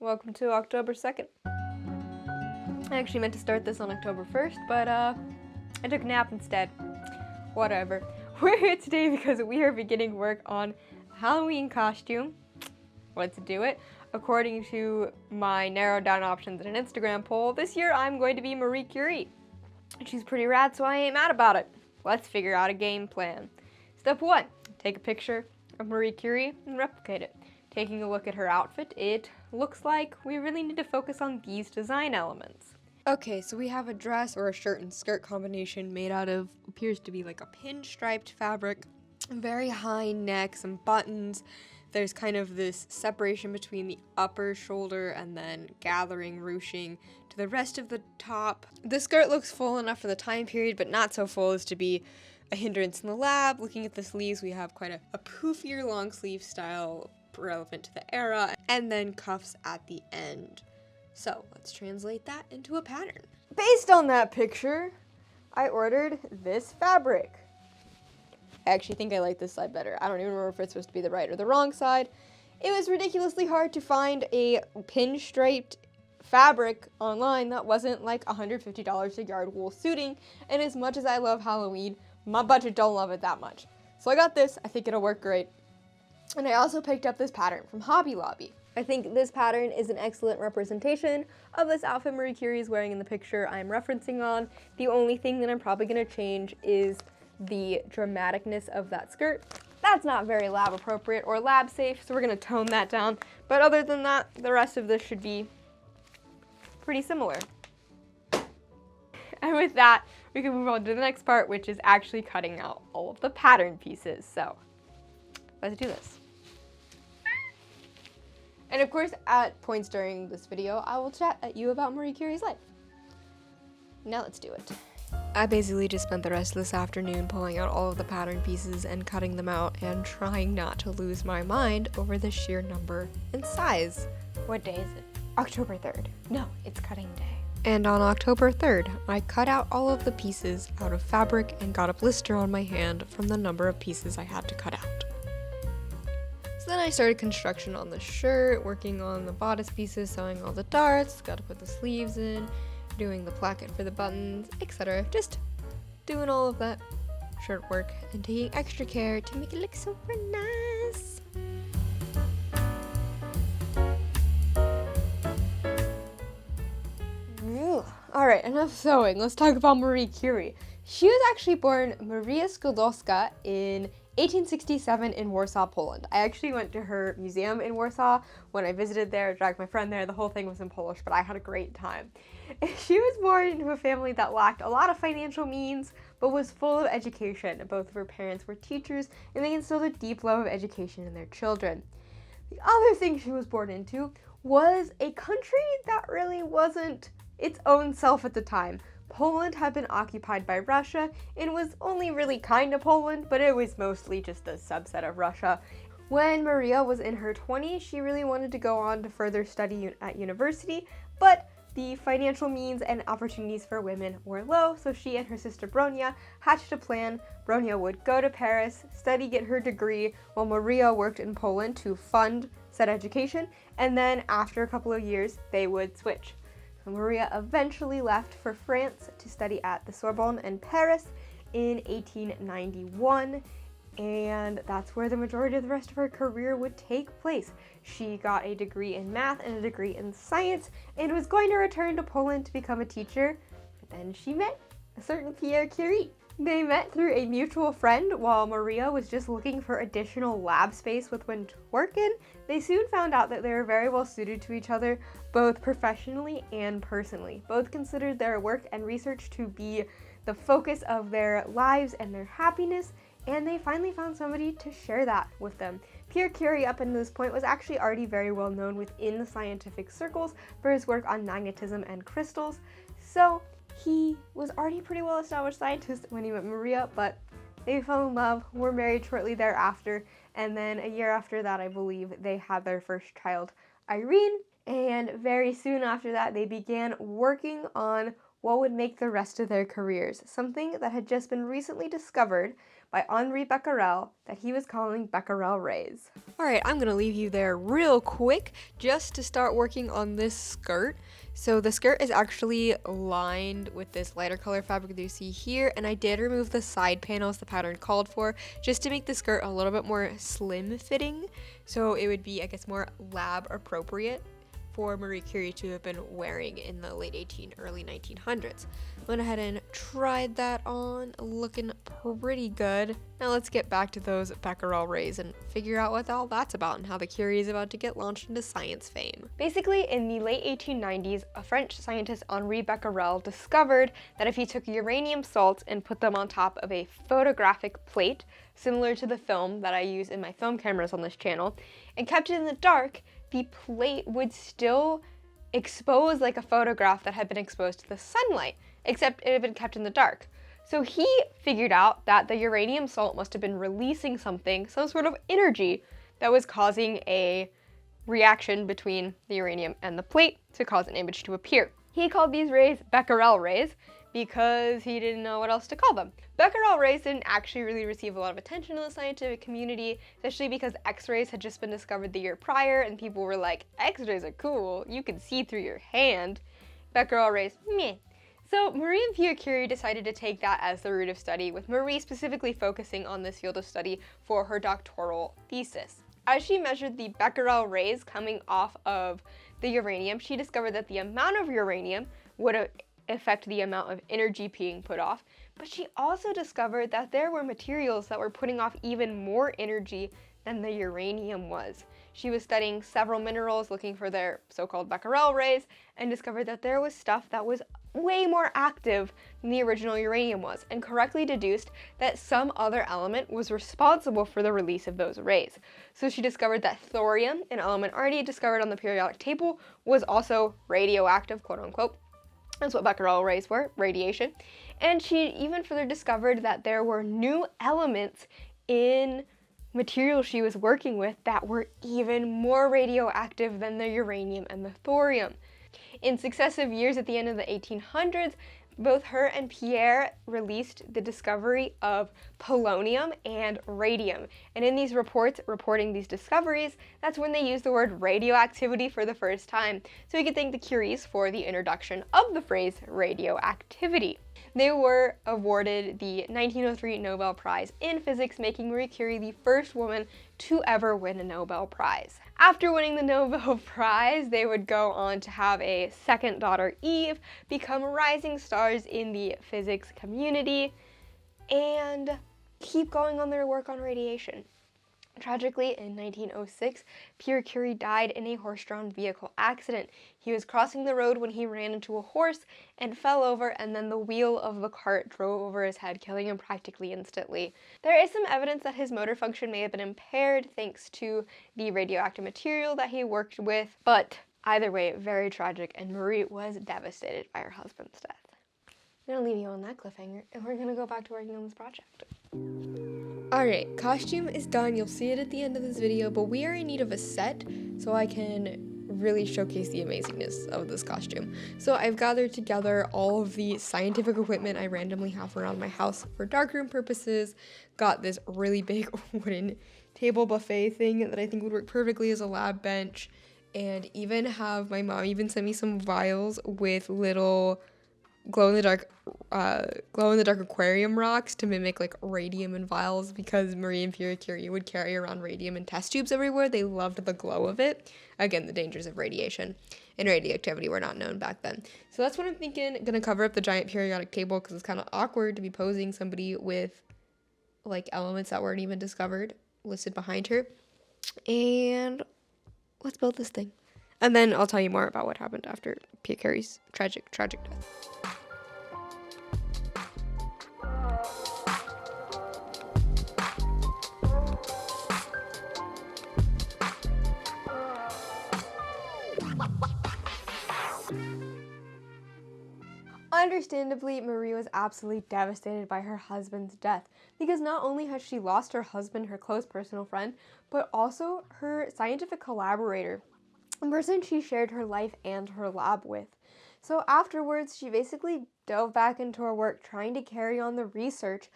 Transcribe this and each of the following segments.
Welcome to October 2nd. I actually meant to start this on October 1st, but I took a nap instead. Whatever. We're here today because we are beginning work on a Halloween costume. Let's do it. According to my narrowed down options in an Instagram poll, this year I'm going to be Marie Curie. She's pretty rad, so I ain't mad about it. Let's figure out a game plan. Step 1. Take a picture of Marie Curie and replicate it. Taking a look at her outfit, it looks like we really need to focus on these design elements. Okay, so we have a dress or a shirt and skirt combination made out of appears to be like a pinstriped fabric, very high neck, some buttons. There's kind of this separation between the upper shoulder and then gathering, ruching to the rest of the top. The skirt looks full enough for the time period, but not so full as to be a hindrance in the lab. Looking at the sleeves, we have quite a poofier long sleeve style relevant to the era, and then cuffs at the end. So let's translate that into a pattern. Based on that picture, I ordered this fabric. I actually think I like this side better. I don't even remember if it's supposed to be the right or the wrong side. It was ridiculously hard to find a pinstriped fabric online that wasn't like $150 a yard wool suiting, and as much as I love Halloween, my budget don't love it that much. So I got this. I think it'll work great. And I also picked up this pattern from Hobby Lobby. I think this pattern is an excellent representation of this outfit Marie Curie is wearing in the picture I'm referencing on. The only thing that I'm probably going to change is the dramaticness of that skirt. That's not very lab appropriate or lab safe, so we're going to tone that down. But other than that, the rest of this should be pretty similar. And with that, we can move on to the next part, which is actually cutting out all of the pattern pieces. So let's do this. And of course, at points during this video, I will chat at you about Marie Curie's life. Now let's do it. I basically just spent the rest of this afternoon pulling out all of the pattern pieces and cutting them out and trying not to lose my mind over the sheer number and size. What day is it? October 3rd. No, it's cutting day. And on October 3rd, I cut out all of the pieces out of fabric and got a blister on my hand from the number of pieces I had to cut out. So then I started construction on the shirt, working on the bodice pieces, sewing all the darts, got to put the sleeves in, doing the placket for the buttons, etc. Just doing all of that shirt work and taking extra care to make it look super nice. Alright, enough sewing. Let's talk about Marie Curie. She was actually born Maria Skłodowska in 1867 in Warsaw, Poland. I actually went to her museum in Warsaw when I visited there, dragged my friend there. The whole thing was in Polish, but I had a great time. She was born into a family that lacked a lot of financial means, but was full of education. Both of her parents were teachers, and they instilled a deep love of education in their children. The other thing she was born into was a country that really wasn't its own self at the time. Poland had been occupied by Russia and was only really kind of Poland, but it was mostly just a subset of Russia. When Maria was in her 20s, she really wanted to go on to further study at university, but the financial means and opportunities for women were low, so she and her sister Bronia hatched a plan. Bronia would go to Paris, study, get her degree, while Maria worked in Poland to fund said education, and then after a couple of years, they would switch. Maria eventually left for France to study at the Sorbonne in Paris in 1891, and that's where the majority of the rest of her career would take place. She got a degree in math and a degree in science and was going to return to Poland to become a teacher, but then she met a certain Pierre Curie. They met through a mutual friend while Maria was just looking for additional lab space with when to work in. They soon found out that they were very well suited to each other, both professionally and personally. Both considered their work and research to be the focus of their lives and their happiness, and they finally found somebody to share that with them. Pierre Curie, up until this point, was actually already very well known within the scientific circles for his work on magnetism and crystals, so he was already a pretty well-established scientist when he met Maria, but they fell in love, were married shortly thereafter, and then a year after that, I believe, they had their first child, Irene, and very soon after that, they began working on what would make the rest of their careers, something that had just been recently discovered by Henri Becquerel that he was calling Becquerel rays. Alright, I'm going to leave you there real quick just to start working on this skirt. So the skirt is actually lined with this lighter color fabric that you see here, and I did remove the side panels the pattern called for just to make the skirt a little bit more slim fitting, so it would be, I guess, more lab appropriate for Marie Curie to have been wearing in the late early 1900s. Went ahead and tried that on, looking pretty good. Now let's get back to those Becquerel rays and figure out what all that's about and how the Curie is about to get launched into science fame. Basically, in the late 1890s, a French scientist, Henri Becquerel, discovered that if he took uranium salts and put them on top of a photographic plate, similar to the film that I use in my film cameras on this channel, and kept it in the dark, the plate would still expose like a photograph that had been exposed to the sunlight, except it had been kept in the dark. So he figured out that the uranium salt must have been releasing something, some sort of energy, that was causing a reaction between the uranium and the plate to cause an image to appear. He called these rays Becquerel rays because he didn't know what else to call them. Becquerel rays didn't actually really receive a lot of attention in the scientific community, especially because X-rays had just been discovered the year prior and people were like, X-rays are cool, you can see through your hand. Becquerel rays, meh. So Marie and Pierre Curie decided to take that as the route of study, with Marie specifically focusing on this field of study for her doctoral thesis. As she measured the Becquerel rays coming off of the uranium, she discovered that the amount of uranium would affect the amount of energy being put off, but she also discovered that there were materials that were putting off even more energy than the uranium was. She was studying several minerals looking for their so-called Becquerel rays and discovered that there was stuff that was way more active than the original uranium was, and correctly deduced that some other element was responsible for the release of those rays. So she discovered that thorium, an element already discovered on the periodic table, was also radioactive, quote unquote. That's what Becquerel rays were, radiation. And she even further discovered that there were new elements in materials she was working with that were even more radioactive than the uranium and the thorium. In successive years at the end of the 1800s, both her and Pierre released the discovery of polonium and radium. And in these reports reporting these discoveries, that's when they used the word radioactivity for the first time. So we could thank the Curies for the introduction of the phrase radioactivity. They were awarded the 1903 Nobel Prize in Physics, making Marie Curie the first woman to ever win a Nobel Prize. After winning the Nobel Prize, they would go on to have a second daughter, Eve, become rising stars in the physics community, and keep going on their work on radiation. Tragically, in 1906, Pierre Curie died in a horse-drawn vehicle accident. He was crossing the road when he ran into a horse and fell over, and then the wheel of the cart drove over his head, killing him practically instantly. There is some evidence that his motor function may have been impaired thanks to the radioactive material that he worked with, but either way, very tragic, and Marie was devastated by her husband's death. I'm gonna leave you on that cliffhanger, and we're gonna go back to working on this project. Alright, costume is done. You'll see it at the end of this video, but we are in need of a set so I can really showcase the amazingness of this costume. So I've gathered together all of the scientific equipment I randomly have around my house for darkroom purposes. Got this really big wooden table buffet thing that I think would work perfectly as a lab bench, and even have my mom even sent me some vials with little glow-in-the-dark aquarium rocks to mimic like radium in vials, because Marie and Pierre Curie would carry around radium in test tubes everywhere. They loved the glow of it. Again, the dangers of radiation and radioactivity were not known back then. So that's what I'm thinking. Gonna cover up the giant periodic table because it's kind of awkward to be posing somebody with like elements that weren't even discovered listed behind her. And let's build this thing. And then I'll tell you more about what happened after Pierre Curie's tragic death. Understandably, Marie was absolutely devastated by her husband's death, because not only had she lost her husband, her close personal friend, but also her scientific collaborator, a person she shared her life and her lab with. So afterwards, she basically dove back into her work trying to carry on the research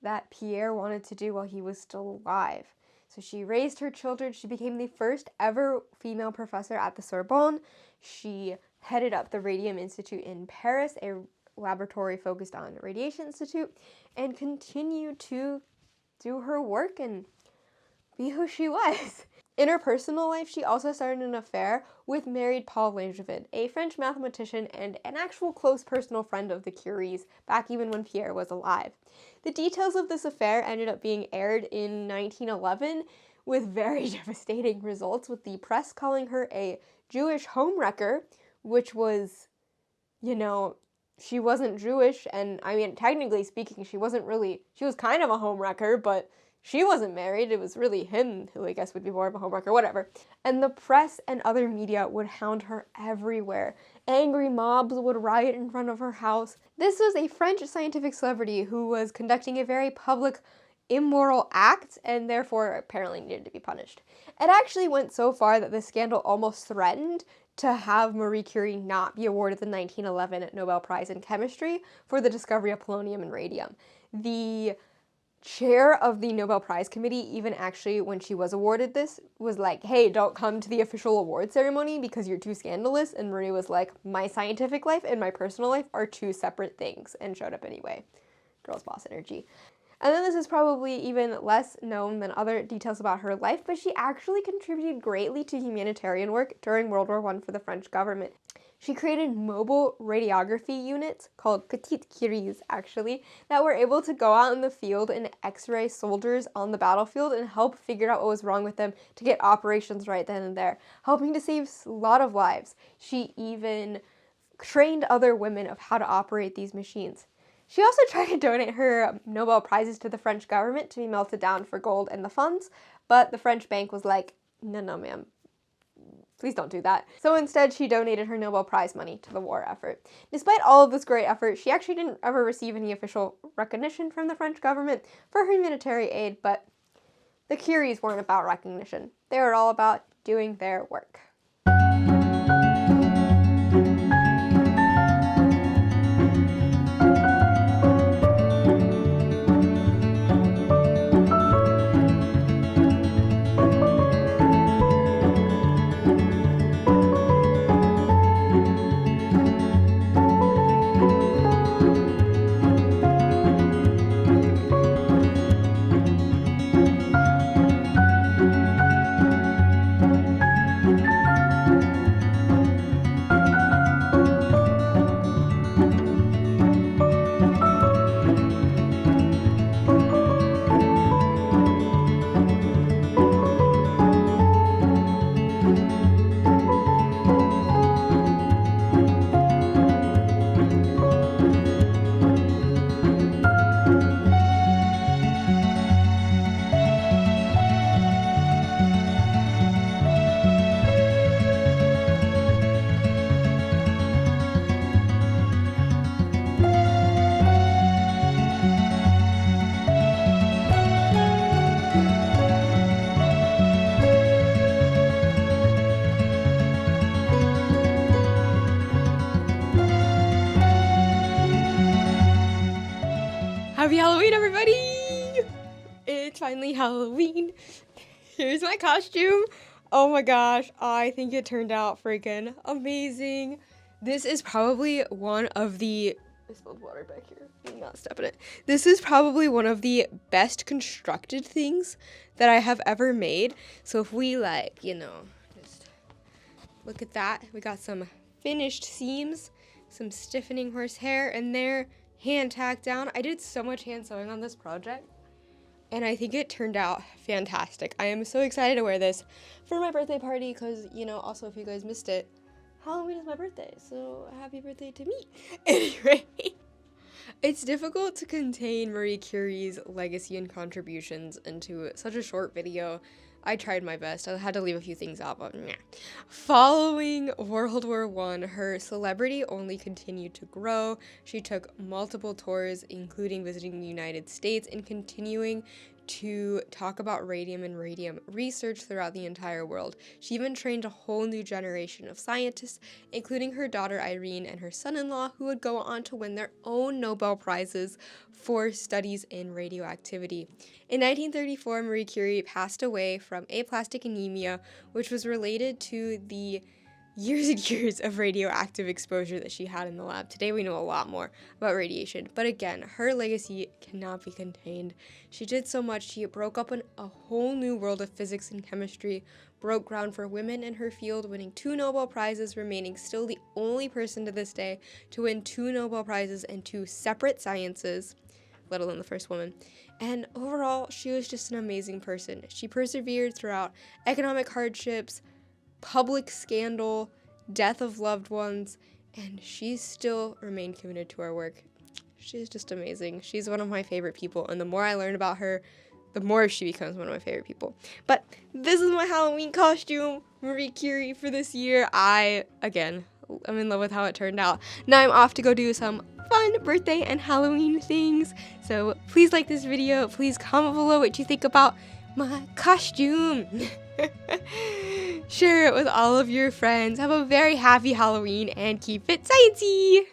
that Pierre wanted to do while he was still alive. So she raised her children. She became the first ever female professor at the Sorbonne. She headed up the Radium Institute in Paris, a laboratory focused on radiation institute, and continued to do her work and be who she was. In her personal life, she also started an affair with married Paul Langevin, a French mathematician and an actual close personal friend of the Curies, back even when Pierre was alive. The details of this affair ended up being aired in 1911 with very devastating results, with the press calling her a Jewish homewrecker, which was, she wasn't Jewish, and I mean, technically speaking, she was kind of a homewrecker, but she wasn't married. It was really him who I guess would be more of a homewrecker, whatever. And the press and other media would hound her everywhere. Angry mobs would riot in front of her house. This was a French scientific celebrity who was conducting a very public, immoral act and therefore apparently needed to be punished. It actually went so far that the scandal almost threatened to have Marie Curie not be awarded the 1911 Nobel Prize in Chemistry for the discovery of polonium and radium. The chair of the Nobel Prize Committee, even actually when she was awarded this, was like, hey, don't come to the official award ceremony because you're too scandalous. And Marie was like, my scientific life and my personal life are two separate things, and showed up anyway. Girl's boss energy. And then this is probably even less known than other details about her life, but she actually contributed greatly to humanitarian work during World War I for the French government. She created mobile radiography units, called Petites Curies actually, that were able to go out in the field and x-ray soldiers on the battlefield and help figure out what was wrong with them to get operations right then and there, helping to save a lot of lives. She even trained other women of how to operate these machines. She also tried to donate her Nobel Prizes to the French government to be melted down for gold and the funds, but the French bank was like, no, ma'am. Please don't do that. So instead, she donated her Nobel Prize money to the war effort. Despite all of this great effort, she actually didn't ever receive any official recognition from the French government for her humanitarian aid, but the Curies weren't about recognition. They were all about doing their work. Happy Halloween, everybody! It's finally Halloween. Here's my costume. Oh my gosh, I think it turned out freaking amazing. This is probably one of the... I spilled water back here. Do not step in it. This is probably one of the best constructed things that I have ever made. So if we just look at that. We got some finished seams, some stiffening horsehair in there, hand tacked down. I did so much hand sewing on this project, and I think it turned out fantastic. I am so excited to wear this for my birthday party because, also if you guys missed it, Halloween is my birthday, so happy birthday to me. Anyway, it's difficult to contain Marie Curie's legacy and contributions into such a short video. I tried my best. I had to leave a few things out, but meh. Following World War I, her celebrity only continued to grow. She took multiple tours, including visiting the United States and continuing to talk about radium and radium research throughout the entire world. She even trained a whole new generation of scientists, including her daughter Irene and her son-in-law, who would go on to win their own Nobel Prizes for studies in radioactivity. In 1934, Marie Curie passed away from aplastic anemia, which was related to the years and years of radioactive exposure that she had in the lab. Today we know a lot more about radiation, but again, her legacy cannot be contained. She did so much. She broke up a whole new world of physics and chemistry, broke ground for women in her field, winning 2 Nobel Prizes, remaining still the only person to this day to win 2 Nobel Prizes in 2 separate sciences, let alone the first woman. And overall, she was just an amazing person. She persevered throughout economic hardships, public scandal, death of loved ones, and she still remained committed to her work. She's just amazing. She's one of my favorite people, and the more I learn about her, the more she becomes one of my favorite people. But this is my Halloween costume, Marie Curie, for this year. I'm in love with how it turned out. Now I'm off to go do some fun birthday and Halloween things. So please like this video. Please comment below what you think about my costume. Share it with all of your friends. Have a very happy Halloween and keep it sciencey!